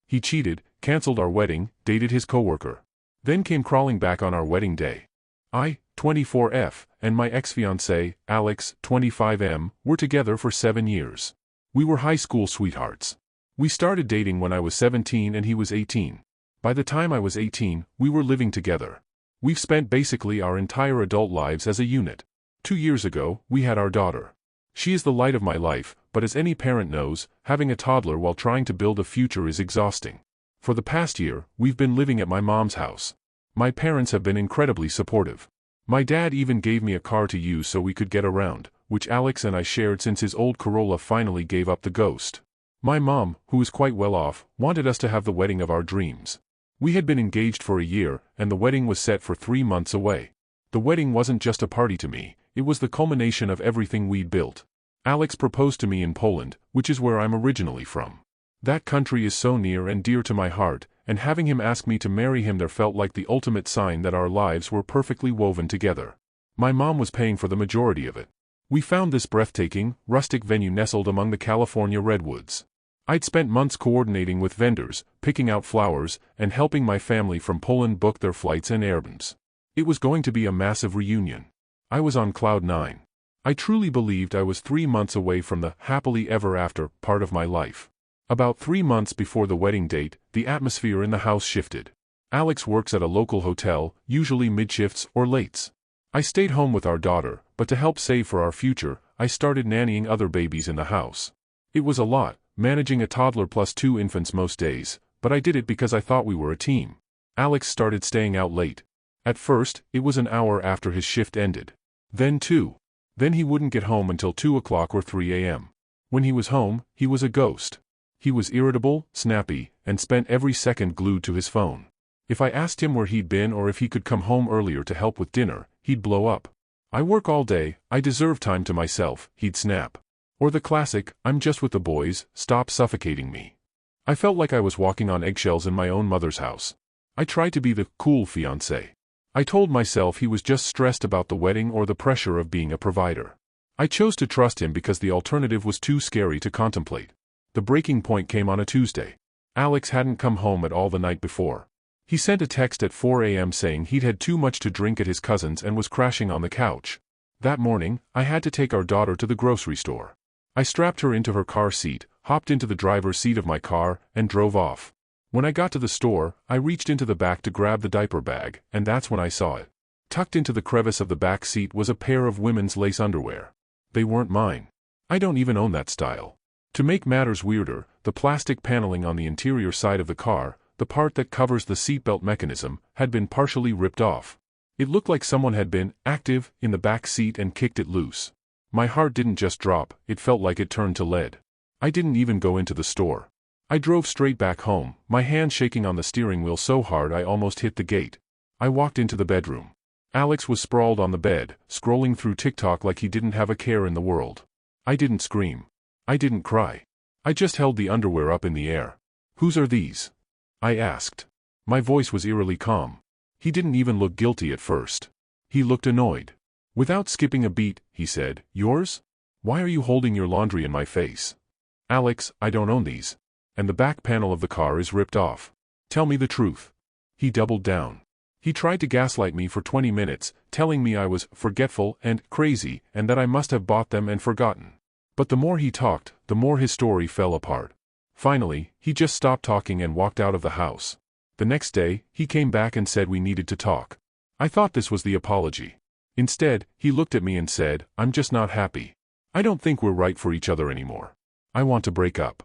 He cheated, cancelled our wedding, dated his coworker. Then came crawling back on our wedding day. I, 24F, and my ex-fiancé, Alex, 25M, were together for 7 years. We were high school sweethearts. We started dating when I was 17 and he was 18. By the time I was 18, we were living together. We've spent basically our entire adult lives as a unit. 2 years ago, we had our daughter. She is the light of my life, but as any parent knows, having a toddler while trying to build a future is exhausting. For the past year, we've been living at my mom's house. My parents have been incredibly supportive. My dad even gave me a car to use so we could get around, which Alex and I shared since his old Corolla finally gave up the ghost. My mom, who is quite well off, wanted us to have the wedding of our dreams. We had been engaged for a year, and the wedding was set for 3 months away. The wedding wasn't just a party to me, it was the culmination of everything we'd built. Alex proposed to me in Poland, which is where I'm originally from. That country is so near and dear to my heart, and having him ask me to marry him there felt like the ultimate sign that our lives were perfectly woven together. My mom was paying for the majority of it. We found this breathtaking, rustic venue nestled among the California redwoods. I'd spent months coordinating with vendors, picking out flowers, and helping my family from Poland book their flights and Airbnbs. It was going to be a massive reunion. I was on cloud 9. I truly believed I was 3 months away from the happily ever after part of my life. About 3 months before the wedding date, the atmosphere in the house shifted. Alex works at a local hotel, usually mid-shifts or lates. I stayed home with our daughter, but to help save for our future, I started nannying other babies in the house. It was a lot, managing a toddler plus 2 infants most days, but I did it because I thought we were a team. Alex started staying out late. At first, it was an hour after his shift ended. Then 2. Then he wouldn't get home until 2 o'clock or 3 a.m. When he was home, he was a ghost. He was irritable, snappy, and spent every second glued to his phone. If I asked him where he'd been or if he could come home earlier to help with dinner, he'd blow up. I work all day, I deserve time to myself, he'd snap. Or the classic, I'm just with the boys, stop suffocating me. I felt like I was walking on eggshells in my own mother's house. I tried to be the cool fiancé. I told myself he was just stressed about the wedding or the pressure of being a provider. I chose to trust him because the alternative was too scary to contemplate. The breaking point came on a Tuesday. Alex hadn't come home at all the night before. He sent a text at 4 a.m. saying he'd had too much to drink at his cousin's and was crashing on the couch. That morning, I had to take our daughter to the grocery store. I strapped her into her car seat, hopped into the driver's seat of my car, and drove off. When I got to the store, I reached into the back to grab the diaper bag, and that's when I saw it. Tucked into the crevice of the back seat was a pair of women's lace underwear. They weren't mine. I don't even own that style. To make matters weirder, the plastic paneling on the interior side of the car, the part that covers the seatbelt mechanism, had been partially ripped off. It looked like someone had been active in the back seat and kicked it loose. My heart didn't just drop, it felt like it turned to lead. I didn't even go into the store. I drove straight back home, my hand shaking on the steering wheel so hard I almost hit the gate. I walked into the bedroom. Alex was sprawled on the bed, scrolling through TikTok like he didn't have a care in the world. I didn't scream. I didn't cry. I just held the underwear up in the air. "Whose are these?" I asked. My voice was eerily calm. He didn't even look guilty at first. He looked annoyed. Without skipping a beat, he said, "Yours? Why are you holding your laundry in my face?" "Alex, I don't own these. And the back panel of the car is ripped off. Tell me the truth." He doubled down. He tried to gaslight me for 20 minutes, telling me I was forgetful and crazy and that I must have bought them and forgotten. But the more he talked, the more his story fell apart. Finally, he just stopped talking and walked out of the house. The next day, he came back and said we needed to talk. I thought this was the apology. Instead, he looked at me and said, "I'm just not happy. I don't think we're right for each other anymore. I want to break up."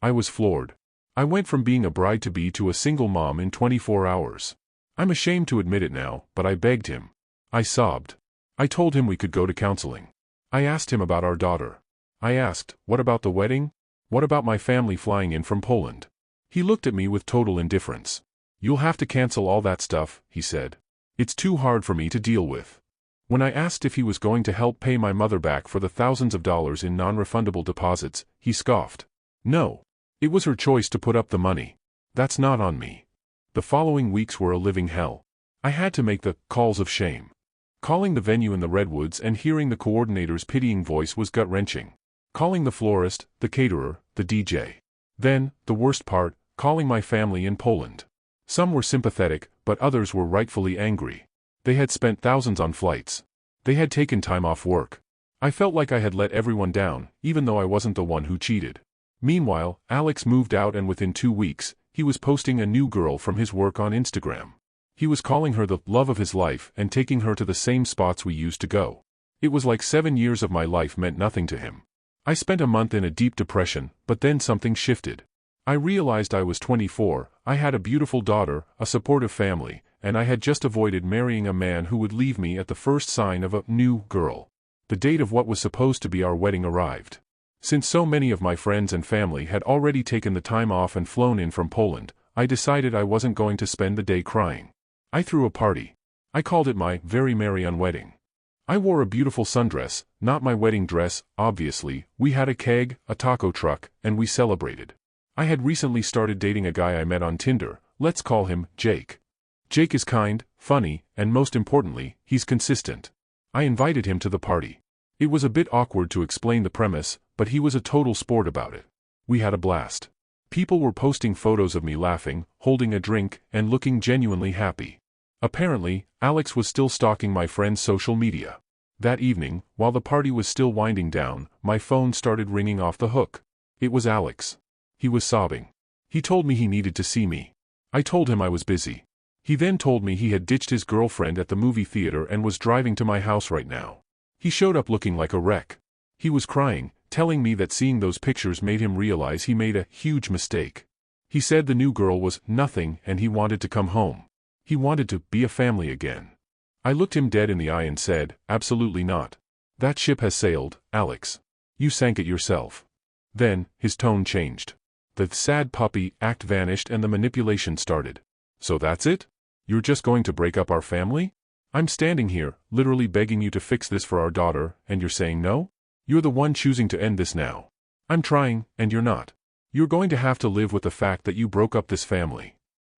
I was floored. I went from being a bride-to-be to a single mom in 24 hours. I'm ashamed to admit it now, but I begged him. I sobbed. I told him we could go to counseling. I asked him about our daughter. I asked, "What about the wedding? What about my family flying in from Poland?" He looked at me with total indifference. "You'll have to cancel all that stuff," he said. "It's too hard for me to deal with." When I asked if he was going to help pay my mother back for the thousands of dollars in non-refundable deposits, he scoffed. "No. It was her choice to put up the money. That's not on me." The following weeks were a living hell. I had to make the calls of shame. Calling the venue in the redwoods and hearing the coordinator's pitying voice was gut-wrenching. Calling the florist, the caterer, the DJ. Then, the worst part, calling my family in Poland. Some were sympathetic, but others were rightfully angry. They had spent thousands on flights. They had taken time off work. I felt like I had let everyone down, even though I wasn't the one who cheated. Meanwhile, Alex moved out, and within 2 weeks, he was posting a new girl from his work on Instagram. He was calling her the love of his life and taking her to the same spots we used to go. It was like 7 years of my life meant nothing to him. I spent a month in a deep depression, but then something shifted. I realized I was 24, I had a beautiful daughter, a supportive family, and I had just avoided marrying a man who would leave me at the first sign of a new girl. The date of what was supposed to be our wedding arrived. Since so many of my friends and family had already taken the time off and flown in from Poland, I decided I wasn't going to spend the day crying. I threw a party. I called it my very merry unwedding. I wore a beautiful sundress, not my wedding dress, obviously. We had a keg, a taco truck, and we celebrated. I had recently started dating a guy I met on Tinder. Let's call him Jake. Jake is kind, funny, and most importantly, he's consistent. I invited him to the party. It was a bit awkward to explain the premise, but he was a total sport about it. We had a blast. People were posting photos of me laughing, holding a drink, and looking genuinely happy. Apparently, Alex was still stalking my friend's social media. That evening, while the party was still winding down, my phone started ringing off the hook. It was Alex. He was sobbing. He told me he needed to see me. I told him I was busy. He then told me he had ditched his girlfriend at the movie theater and was driving to my house right now. He showed up looking like a wreck. He was crying, telling me that seeing those pictures made him realize he made a huge mistake. He said the new girl was nothing and he wanted to come home. He wanted to be a family again. I looked him dead in the eye and said, absolutely not. That ship has sailed, Alex. You sank it yourself. Then, his tone changed. The sad puppy act vanished and the manipulation started. So that's it? You're just going to break up our family? I'm standing here, literally begging you to fix this for our daughter, and you're saying no? You're the one choosing to end this now. I'm trying, and you're not. You're going to have to live with the fact that you broke up this family.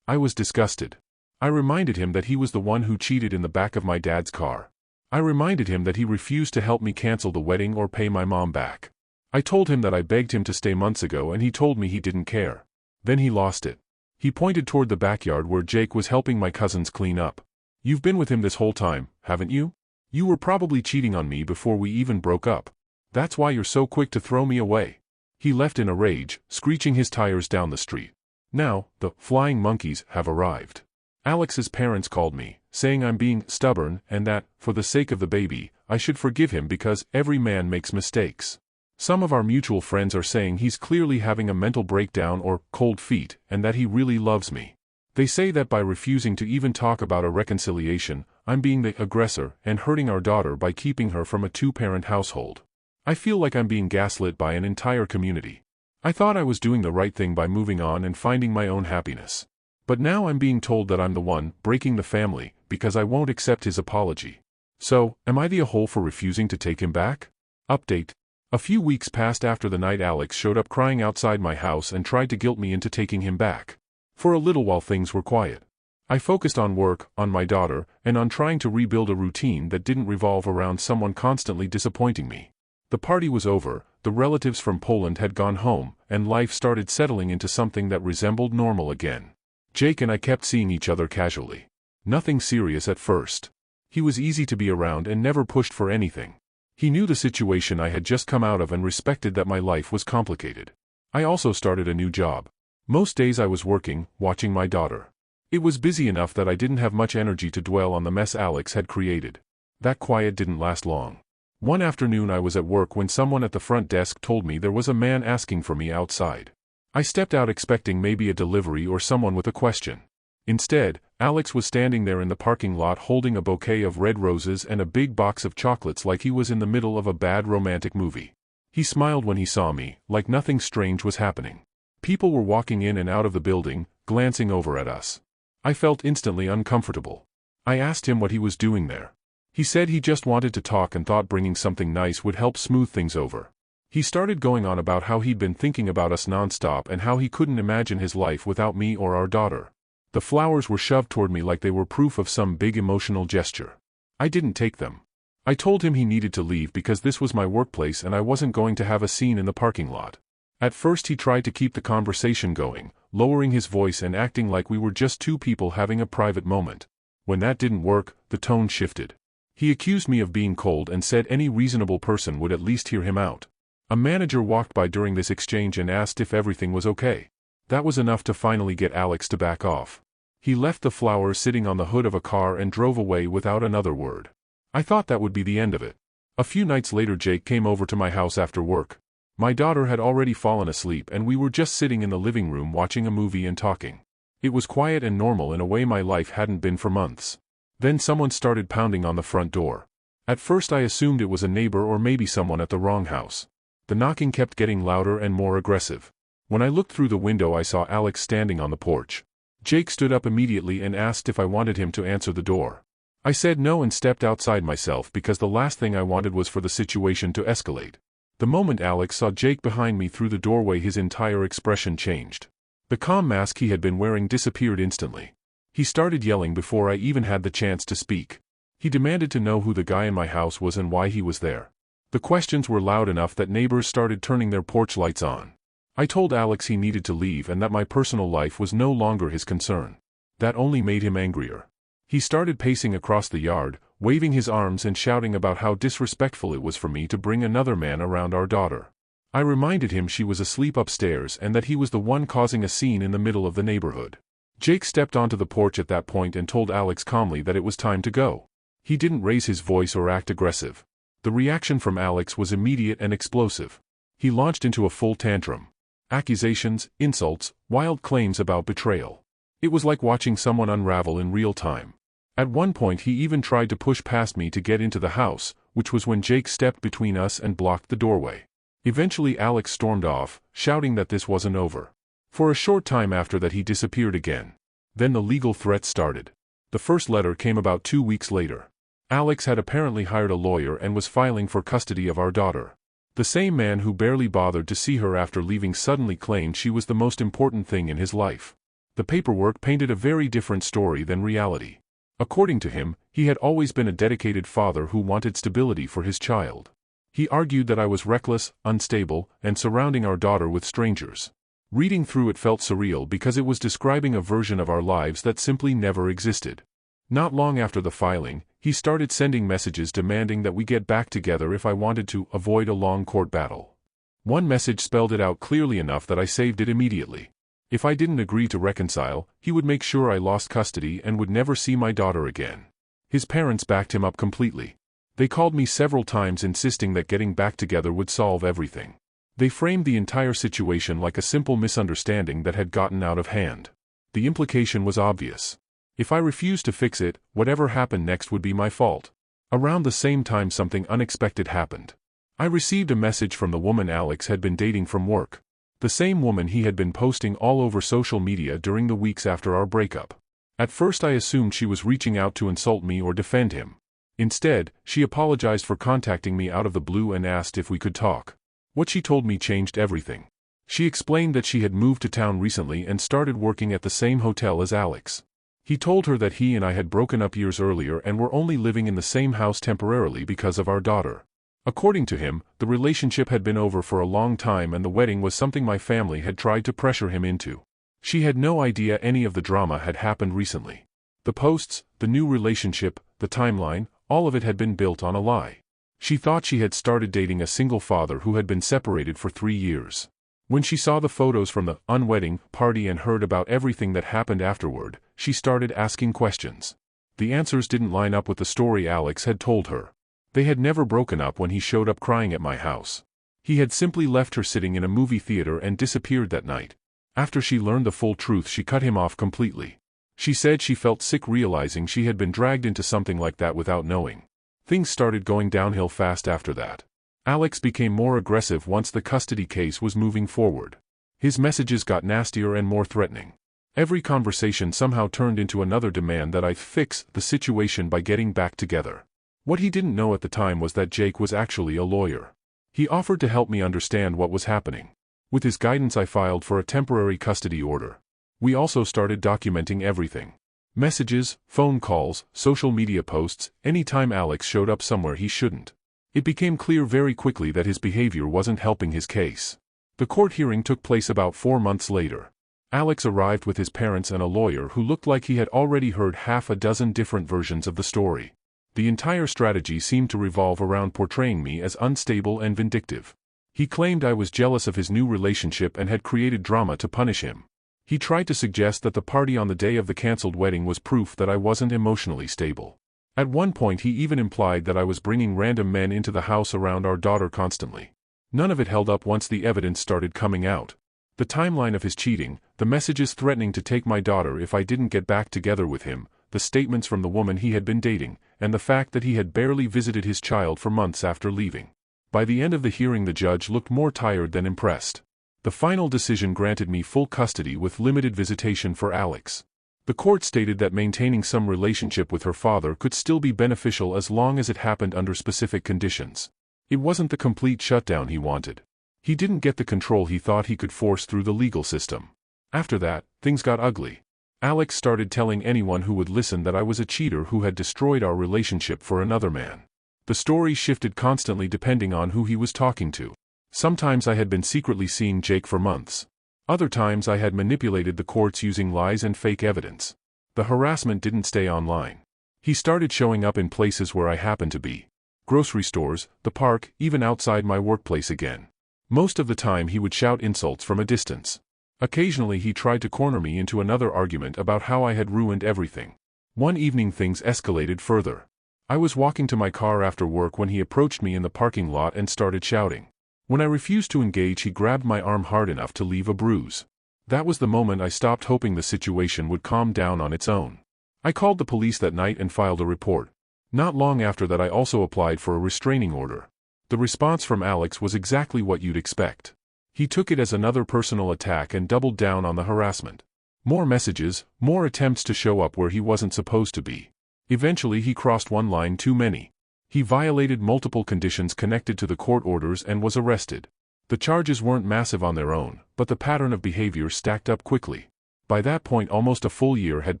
I was disgusted. I reminded him that he was the one who cheated in the back of my dad's car. I reminded him that he refused to help me cancel the wedding or pay my mom back. I told him that I begged him to stay months ago and he told me he didn't care. Then he lost it. He pointed toward the backyard where Jake was helping my cousins clean up. You've been with him this whole time, haven't you? You were probably cheating on me before we even broke up. That's why you're so quick to throw me away. He left in a rage, screeching his tires down the street. Now, the flying monkeys have arrived. Alex's parents called me, saying I'm being stubborn and that, for the sake of the baby, I should forgive him because every man makes mistakes. Some of our mutual friends are saying he's clearly having a mental breakdown or cold feet and that he really loves me. They say that by refusing to even talk about a reconciliation, I'm being the aggressor and hurting our daughter by keeping her from a two-parent household. I feel like I'm being gaslit by an entire community. I thought I was doing the right thing by moving on and finding my own happiness. But now I'm being told that I'm the one breaking the family because I won't accept his apology. So, am I the a-hole for refusing to take him back? Update. A few weeks passed after the night Alex showed up crying outside my house and tried to guilt me into taking him back. For a little while things were quiet. I focused on work, on my daughter, and on trying to rebuild a routine that didn't revolve around someone constantly disappointing me. The party was over, the relatives from Poland had gone home, and life started settling into something that resembled normal again. Jake and I kept seeing each other casually. Nothing serious at first. He was easy to be around and never pushed for anything. He knew the situation I had just come out of and respected that my life was complicated. I also started a new job. Most days I was working, watching my daughter. It was busy enough that I didn't have much energy to dwell on the mess Alex had created. That quiet didn't last long. One afternoon I was at work when someone at the front desk told me there was a man asking for me outside. I stepped out expecting maybe a delivery or someone with a question. Instead, Alex was standing there in the parking lot holding a bouquet of red roses and a big box of chocolates like he was in the middle of a bad romantic movie. He smiled when he saw me, like nothing strange was happening. People were walking in and out of the building, glancing over at us. I felt instantly uncomfortable. I asked him what he was doing there. He said he just wanted to talk and thought bringing something nice would help smooth things over. He started going on about how he'd been thinking about us nonstop and how he couldn't imagine his life without me or our daughter. The flowers were shoved toward me like they were proof of some big emotional gesture. I didn't take them. I told him he needed to leave because this was my workplace and I wasn't going to have a scene in the parking lot. At first he tried to keep the conversation going, lowering his voice and acting like we were just two people having a private moment. When that didn't work, the tone shifted. He accused me of being cold and said any reasonable person would at least hear him out. A manager walked by during this exchange and asked if everything was okay. That was enough to finally get Alex to back off. He left the flowers sitting on the hood of a car and drove away without another word. I thought that would be the end of it. A few nights later Jake came over to my house after work. My daughter had already fallen asleep and we were just sitting in the living room watching a movie and talking. It was quiet and normal in a way my life hadn't been for months. Then someone started pounding on the front door. At first I assumed it was a neighbor or maybe someone at the wrong house. The knocking kept getting louder and more aggressive. When I looked through the window I saw Alex standing on the porch. Jake stood up immediately and asked if I wanted him to answer the door. I said no and stepped outside myself because the last thing I wanted was for the situation to escalate. The moment Alex saw Jake behind me through the doorway his entire expression changed. The calm mask he had been wearing disappeared instantly. He started yelling before I even had the chance to speak. He demanded to know who the guy in my house was and why he was there. The questions were loud enough that neighbors started turning their porch lights on. I told Alex he needed to leave and that my personal life was no longer his concern. That only made him angrier. He started pacing across the yard, waving his arms and shouting about how disrespectful it was for me to bring another man around our daughter. I reminded him she was asleep upstairs and that he was the one causing a scene in the middle of the neighborhood. Jake stepped onto the porch at that point and told Alex calmly that it was time to go. He didn't raise his voice or act aggressive. The reaction from Alex was immediate and explosive. He launched into a full tantrum. Accusations, insults, wild claims about betrayal. It was like watching someone unravel in real time. At one point he even tried to push past me to get into the house, which was when Jake stepped between us and blocked the doorway. Eventually Alex stormed off, shouting that this wasn't over. For a short time after that he disappeared again. Then the legal threats started. The first letter came about 2 weeks later. Alex had apparently hired a lawyer and was filing for custody of our daughter. The same man who barely bothered to see her after leaving suddenly claimed she was the most important thing in his life. The paperwork painted a very different story than reality. According to him, he had always been a dedicated father who wanted stability for his child. He argued that I was reckless, unstable, and surrounding our daughter with strangers. Reading through it felt surreal because it was describing a version of our lives that simply never existed. Not long after the filing, he started sending messages demanding that we get back together if I wanted to avoid a long court battle. One message spelled it out clearly enough that I saved it immediately. If I didn't agree to reconcile, he would make sure I lost custody and would never see my daughter again. His parents backed him up completely. They called me several times insisting that getting back together would solve everything. They framed the entire situation like a simple misunderstanding that had gotten out of hand. The implication was obvious. If I refused to fix it, whatever happened next would be my fault. Around the same time something unexpected happened. I received a message from the woman Alex had been dating from work. The same woman he had been posting all over social media during the weeks after our breakup. At first I assumed she was reaching out to insult me or defend him. Instead, she apologized for contacting me out of the blue and asked if we could talk. What she told me changed everything. She explained that she had moved to town recently and started working at the same hotel as Alex. He told her that he and I had broken up years earlier and were only living in the same house temporarily because of our daughter. According to him, the relationship had been over for a long time and the wedding was something my family had tried to pressure him into. She had no idea any of the drama had happened recently. The posts, the new relationship, the timeline, all of it had been built on a lie. She thought she had started dating a single father who had been separated for 3 years. When she saw the photos from the unwedding party and heard about everything that happened afterward, she started asking questions. The answers didn't line up with the story Alex had told her. They had never broken up when he showed up crying at my house. He had simply left her sitting in a movie theater and disappeared that night. After she learned the full truth, she cut him off completely. She said she felt sick realizing she had been dragged into something like that without knowing. Things started going downhill fast after that. Alex became more aggressive once the custody case was moving forward. His messages got nastier and more threatening. Every conversation somehow turned into another demand that I fix the situation by getting back together. What he didn't know at the time was that Jake was actually a lawyer. He offered to help me understand what was happening. With his guidance I filed for a temporary custody order. We also started documenting everything. Messages, phone calls, social media posts, anytime Alex showed up somewhere he shouldn't. It became clear very quickly that his behavior wasn't helping his case. The court hearing took place about 4 months later. Alex arrived with his parents and a lawyer who looked like he had already heard half a dozen different versions of the story. The entire strategy seemed to revolve around portraying me as unstable and vindictive. He claimed I was jealous of his new relationship and had created drama to punish him. He tried to suggest that the party on the day of the cancelled wedding was proof that I wasn't emotionally stable. At one point he even implied that I was bringing random men into the house around our daughter constantly. None of it held up once the evidence started coming out. The timeline of his cheating, the messages threatening to take my daughter if I didn't get back together with him, the statements from the woman he had been dating, and the fact that he had barely visited his child for months after leaving. By the end of the hearing the judge looked more tired than impressed. The final decision granted me full custody with limited visitation for Alex. The court stated that maintaining some relationship with her father could still be beneficial as long as it happened under specific conditions. It wasn't the complete shutdown he wanted. He didn't get the control he thought he could force through the legal system. After that, things got ugly. Alex started telling anyone who would listen that I was a cheater who had destroyed our relationship for another man. The story shifted constantly depending on who he was talking to. Sometimes I had been secretly seeing Jake for months. Other times I had manipulated the courts using lies and fake evidence. The harassment didn't stay online. He started showing up in places where I happened to be. Grocery stores, the park, even outside my workplace again. Most of the time he would shout insults from a distance. Occasionally he tried to corner me into another argument about how I had ruined everything. One evening things escalated further. I was walking to my car after work when he approached me in the parking lot and started shouting. When I refused to engage he grabbed my arm hard enough to leave a bruise. That was the moment I stopped hoping the situation would calm down on its own. I called the police that night and filed a report. Not long after that I also applied for a restraining order. The response from Alex was exactly what you'd expect. He took it as another personal attack and doubled down on the harassment. More messages, more attempts to show up where he wasn't supposed to be. Eventually he crossed one line too many. He violated multiple conditions connected to the court orders and was arrested. The charges weren't massive on their own, but the pattern of behavior stacked up quickly. By that point almost a full year had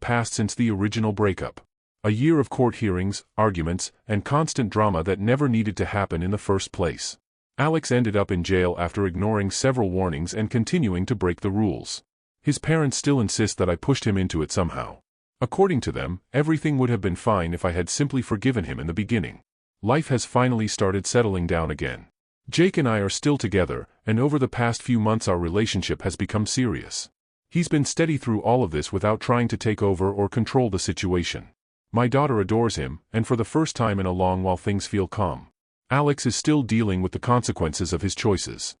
passed since the original breakup. A year of court hearings, arguments, and constant drama that never needed to happen in the first place. Alex ended up in jail after ignoring several warnings and continuing to break the rules. His parents still insist that I pushed him into it somehow. According to them, everything would have been fine if I had simply forgiven him in the beginning. Life has finally started settling down again. Jake and I are still together, and over the past few months our relationship has become serious. He's been steady through all of this without trying to take over or control the situation. My daughter adores him, and for the first time in a long while things feel calm. Alex is still dealing with the consequences of his choices.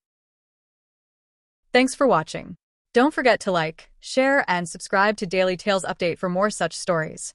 Thanks for watching. Don't forget to like, share, and subscribe to Daily Tales Update for more such stories.